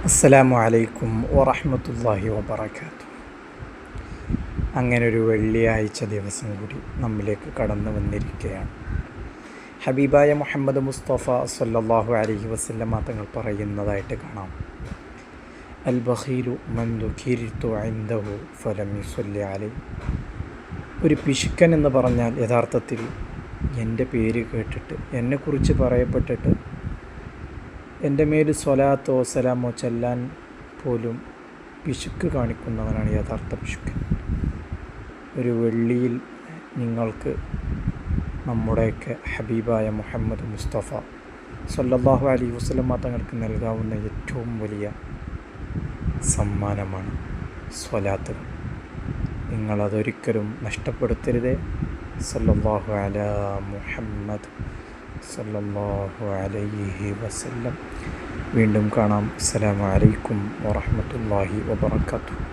അസ്സലാമു അലൈക്കും വറഹ്മത്തുള്ളാഹി വബറകാതുഹു. അങ്ങനൊരു വെള്ളിയാഴ്ച ദിവസം കൂടി നമ്മിലേക്ക് കടന്നു വന്നിരിക്കുകയാണ്. ഹബീബായ മുഹമ്മദ് മുസ്തഫ സല്ലല്ലാഹു അലൈഹി വസല്ലമ തങ്ങൾ പറയുന്നതായിട്ട് കാണാം, അൽ ബഖീലു മൻ ദുഖിർതു ഇൻദഹു ഫലം യുസല്ലി അലൈഹി. ഒരു പിശുക്കൻ എന്ന് പറഞ്ഞാൽ യഥാർത്ഥത്തിൽ എൻ്റെ പേര് കേട്ടിട്ട്, എന്നെക്കുറിച്ച് പറയപ്പെട്ടിട്ട് എൻ്റെ മേൽ സ്വലാത്തോ സലാമോ ചെല്ലാൻ പോലും പിശുക്ക് കാണിക്കുന്നവനാണ് യഥാർത്ഥ പിശുക്കൻ. ഒരു വെള്ളിയിൽ നിങ്ങൾക്ക് നമ്മുടെയൊക്കെ ഹബീബായ മുഹമ്മദ് മുസ്തഫ സല്ലല്ലാഹു അലൈഹി വസല്ലമ തങ്ങൾക്ക് നൽകാവുന്ന ഏറ്റവും വലിയ സമ്മാനമാണ് സ്വലാത്തുകൾ. നിങ്ങളതൊരിക്കലും നഷ്ടപ്പെടുത്തരുതേ. സല്ലല്ലാഹു അലാ മുഹമ്മദ് സല്ലല്ലാഹു അലൈഹി വസല്ലം. വീണ്ടും കാണാം. അസ്സലാമു അലൈക്കും വറഹ്മത്തുള്ളാഹി വബറകാതുഹു.